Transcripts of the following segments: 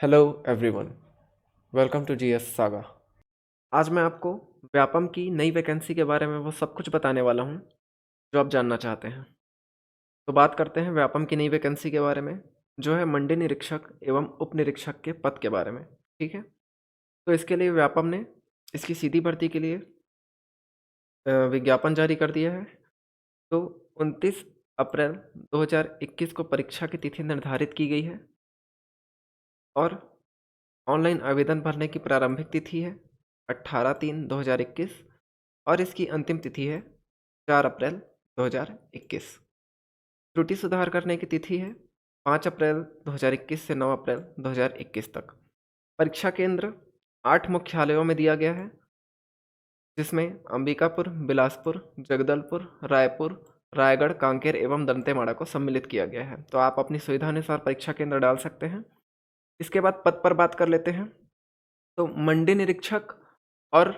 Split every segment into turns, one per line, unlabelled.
Hello everyone, welcome to GS Saga. आज मैं आपको व्यापम की नई वैकेंसी के बारे में वो सब कुछ बताने वाला हूँ जो आप जानना चाहते हैं। तो बात करते हैं व्यापम की नई वैकेंसी के बारे में, जो है मंडी निरीक्षक एवं उप निरीक्षक के पद के बारे में। ठीक है, तो इसके लिए व्यापम ने इसकी सीधी भर्ती के लिए विज्ञापन जारी कर दिया है। तो 29 अप्रैल 2021 को परीक्षा की तिथि निर्धारित की गई है और ऑनलाइन आवेदन भरने की प्रारंभिक तिथि है 18/3/2021 और इसकी अंतिम तिथि है 4 अप्रैल 2021। त्रुटि सुधार करने की तिथि है 5 अप्रैल 2021 से 9 अप्रैल 2021 तक। परीक्षा केंद्र 8 मुख्यालयों में दिया गया है, जिसमें अंबिकापुर, बिलासपुर, जगदलपुर, रायपुर, रायगढ़, कांकेर एवं दंतेवाड़ा को सम्मिलित किया गया है। तो आप अपनी सुविधा अनुसार परीक्षा केंद्र डाल सकते हैं। इसके बाद पद पर बात कर लेते हैं। तो मंडी निरीक्षक और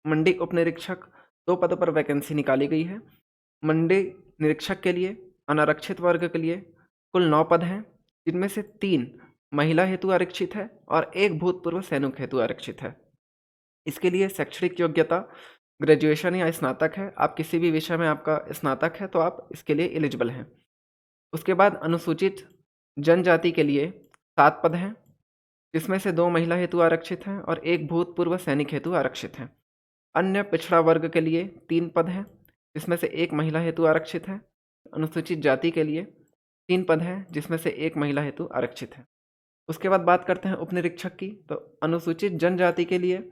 मंडी उप निरीक्षक 2 पदों पर वैकेंसी निकाली गई है। मंडी निरीक्षक के लिए अनारक्षित वर्ग के लिए कुल 9 पद हैं, जिनमें से 3 महिला हेतु आरक्षित है और 1 भूतपूर्व सैनिक हेतु आरक्षित है। इसके लिए शैक्षणिक योग्यता ग्रेजुएशन या स्नातक है। आप किसी भी विषय में आपका स्नातक है तो आप इसके लिए एलिजिबल हैं। उसके बाद अनुसूचित जनजाति के लिए 7 पद हैं, जिसमें से 2 महिला हेतु आरक्षित हैं और 1 भूतपूर्व सैनिक हेतु आरक्षित हैं। अन्य पिछड़ा वर्ग के लिए 3 पद हैं, जिसमें से 1 महिला हेतु आरक्षित है। अनुसूचित जाति के लिए 3 पद हैं, जिसमें से 1 महिला हेतु आरक्षित है। उसके बाद बात करते हैं उप निरीक्षक की। तो अनुसूचित जनजाति के लिए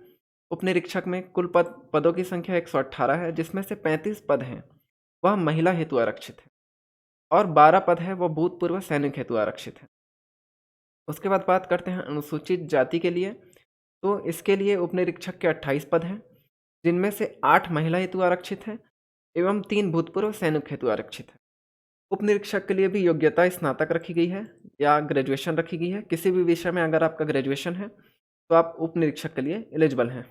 उप निरीक्षक में कुल पदों की संख्या 118 है, जिसमें से 35 पद हैं वह महिला हेतु आरक्षित है और 12 पद है वह भूतपूर्व सैनिक हेतु आरक्षित है। उसके बाद बात करते हैं अनुसूचित जाति के लिए। तो इसके लिए उप निरीक्षक के 28 पद हैं, जिनमें से 8 महिला हेतु आरक्षित हैं एवं 3 भूतपूर्व सैनिक हेतु आरक्षित है। उप निरीक्षक के लिए भी योग्यता स्नातक रखी गई है या ग्रेजुएशन रखी गई है। किसी भी विषय में अगर आपका ग्रेजुएशन है तो आप उप निरीक्षक के लिए एलिजिबल हैं।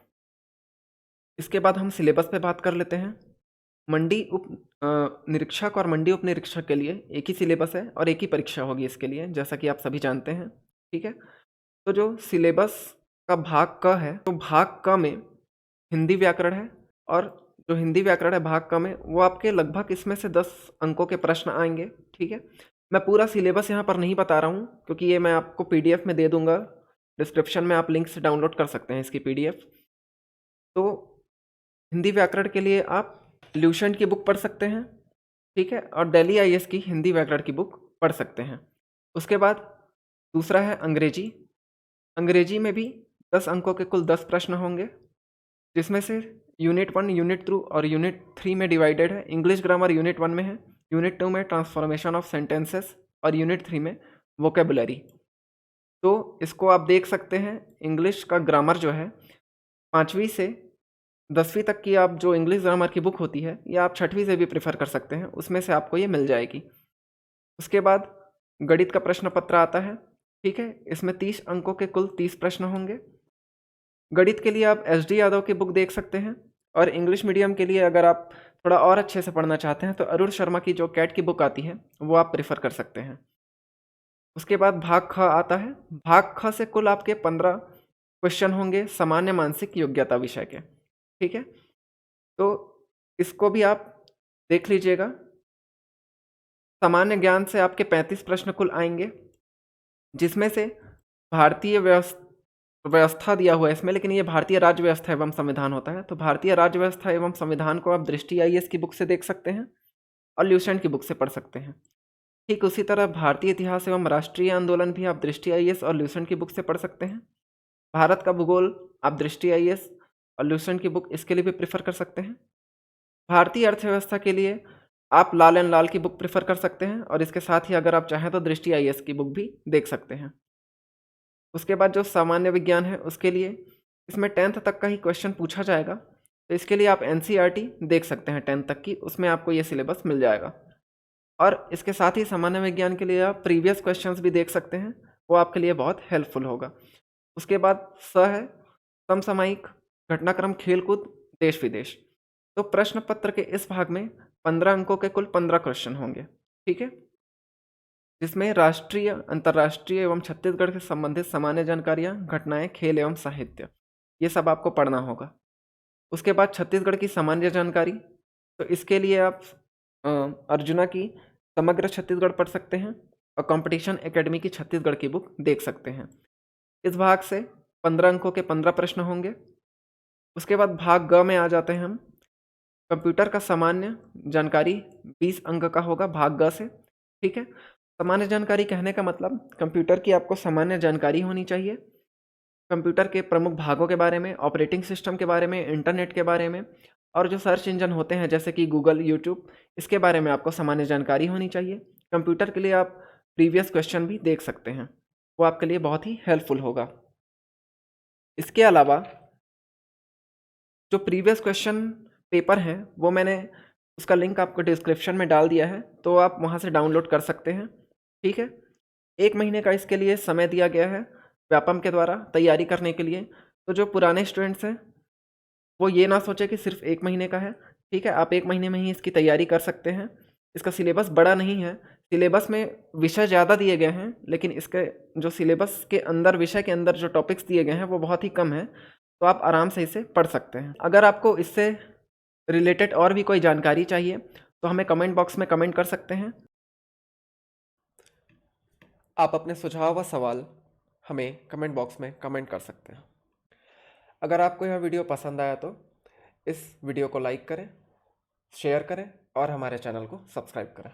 इसके बाद हम सिलेबस पे बात कर लेते हैं। मंडी उप निरीक्षक और मंडी उप निरीक्षक के लिए एक ही सिलेबस है और एक ही परीक्षा होगी इसके लिए, जैसा कि आप सभी जानते हैं। ठीक है, तो जो सिलेबस का भाग क है, तो भाग क में हिंदी व्याकरण है और जो हिंदी व्याकरण है भाग क में वो आपके लगभग इसमें से 10 अंकों के प्रश्न आएंगे। ठीक है, मैं पूरा सिलेबस यहाँ पर नहीं बता रहा हूँ, क्योंकि ये मैं आपको पीडीएफ में दे दूंगा। डिस्क्रिप्शन में आप लिंक से डाउनलोड कर सकते हैं इसकी पीडीएफ। तो हिंदी व्याकरण के लिए आप ल्यूसेंट की बुक पढ़ सकते हैं। ठीक है, और दिल्ली आईएएस की हिंदी व्याकरण की बुक पढ़ सकते हैं। उसके बाद दूसरा है अंग्रेजी। अंग्रेजी में भी 10 अंकों के कुल 10 प्रश्न होंगे, जिसमें से यूनिट 1, यूनिट 2 और यूनिट 3 में डिवाइडेड है। इंग्लिश ग्रामर यूनिट 1 में है, यूनिट 2 में ट्रांसफॉर्मेशन ऑफ सेंटेंसेस और यूनिट 3 में वोकेबुलरी। तो इसको आप देख सकते हैं। इंग्लिश का ग्रामर जो है 5वीं से 10वीं तक की आप जो इंग्लिश ग्रामर की बुक होती है, या आप 6वीं से भी प्रेफर कर सकते हैं, उसमें से आपको ये मिल जाएगी। उसके बाद गणित का प्रश्न पत्र आता है। ठीक है, इसमें 30 अंकों के कुल 30 प्रश्न होंगे। गणित के लिए आप एसडी यादव की बुक देख सकते हैं और इंग्लिश मीडियम के लिए अगर आप थोड़ा और अच्छे से पढ़ना चाहते हैं तो अरुण शर्मा की जो कैट की बुक आती है वो आप प्रेफर कर सकते हैं। उसके बाद भाग ख आता है। भाग ख से कुल आपके 15 क्वेश्चन होंगे सामान्य मानसिक योग्यता विषय के। ठीक है, तो इसको भी आप देख लीजिएगा। सामान्य ज्ञान से आपके 35 प्रश्न कुल आएंगे, जिसमें से भारतीय व्यवस्था दिया हुआ है इसमें, लेकिन ये भारतीय राज्य व्यवस्था एवं संविधान होता है। तो भारतीय राज्य व्यवस्था एवं संविधान को आप दृष्टि आईएएस की बुक से देख सकते हैं और ल्यूसेंट की बुक से पढ़ सकते हैं। ठीक उसी तरह भारतीय इतिहास एवं राष्ट्रीय आंदोलन भी आप दृष्टि आईएएस और ल्यूसेंट की बुक से पढ़ सकते हैं। भारत का भूगोल आप दृष्टि आईएएस और ल्यूसेंट की बुक इसके लिए भी प्रेफर कर सकते हैं। भारतीय अर्थव्यवस्था के लिए आप लाल एंड लाल की बुक प्रेफर कर सकते हैं और इसके साथ ही अगर आप चाहें तो दृष्टि आईएएस की बुक भी देख सकते हैं। उसके बाद जो सामान्य विज्ञान है उसके लिए इसमें 10th तक का ही क्वेश्चन पूछा जाएगा, तो इसके लिए आप एनसीईआरटी देख सकते हैं 10th तक की, उसमें आपको ये सिलेबस मिल जाएगा। और इसके साथ ही सामान्य विज्ञान के लिए आप प्रीवियस क्वेश्चंस भी देख सकते हैं, वो आपके लिए बहुत हेल्पफुल होगा। उसके बाद है समसामयिक, घटनाक्रम, खेलकूद, देश विदेश। तो प्रश्न पत्र के इस भाग में 15 अंकों के कुल 15 क्वेश्चन होंगे। ठीक है, जिसमें राष्ट्रीय, अंतर्राष्ट्रीय एवं छत्तीसगढ़ से संबंधित सामान्य जानकारियाँ, घटनाएं, खेल एवं साहित्य, ये सब आपको पढ़ना होगा। उसके बाद छत्तीसगढ़ की सामान्य जानकारी, तो इसके लिए आप अर्जुना की समग्र छत्तीसगढ़ पढ़ सकते हैं और कंपटीशन एकेडमी की छत्तीसगढ़ की बुक देख सकते हैं। इस भाग से 15 अंकों के 15 प्रश्न होंगे। उसके बाद भाग ग में आ जाते हैं हम। कंप्यूटर का सामान्य जानकारी 20 अंक का होगा भाग ग से, ठीक है। सामान्य जानकारी कहने का मतलब कंप्यूटर की आपको सामान्य जानकारी होनी चाहिए, कंप्यूटर के प्रमुख भागों के बारे में, ऑपरेटिंग सिस्टम के बारे में, इंटरनेट के बारे में, और जो सर्च इंजन होते हैं जैसे कि गूगल, यूट्यूब, इसके बारे में आपको सामान्य जानकारी होनी चाहिए। कंप्यूटर के लिए आप प्रीवियस क्वेश्चन भी देख सकते हैं, वो आपके लिए बहुत ही हेल्पफुल होगा। इसके अलावा जो प्रीवियस क्वेश्चन पेपर हैं वो मैंने उसका लिंक आपको डिस्क्रिप्शन में डाल दिया है, तो आप वहाँ से डाउनलोड कर सकते हैं, ठीक है। 1 महीने का इसके लिए समय दिया गया है व्यापम के द्वारा तैयारी करने के लिए। तो जो पुराने स्टूडेंट्स हैं वो ये ना सोचे कि सिर्फ 1 महीने का है, ठीक है। आप 1 महीने में ही इसकी तैयारी कर सकते हैं। इसका सिलेबस बड़ा नहीं है, सिलेबस में विषय ज़्यादा दिए गए हैं, लेकिन इसके जो सिलेबस के अंदर, विषय के अंदर जो टॉपिक्स दिए गए हैं वो बहुत ही कम है, तो आप आराम से इसे पढ़ सकते हैं। अगर आपको इससे रिलेटेड और भी कोई जानकारी चाहिए तो हमें कमेंट बॉक्स में कमेंट कर सकते हैं। आप अपने सुझाव व सवाल हमें कमेंट बॉक्स में कमेंट कर सकते हैं। अगर आपको यह वीडियो पसंद आया तो इस वीडियो को लाइक करें, शेयर करें और हमारे चैनल को सब्सक्राइब करें।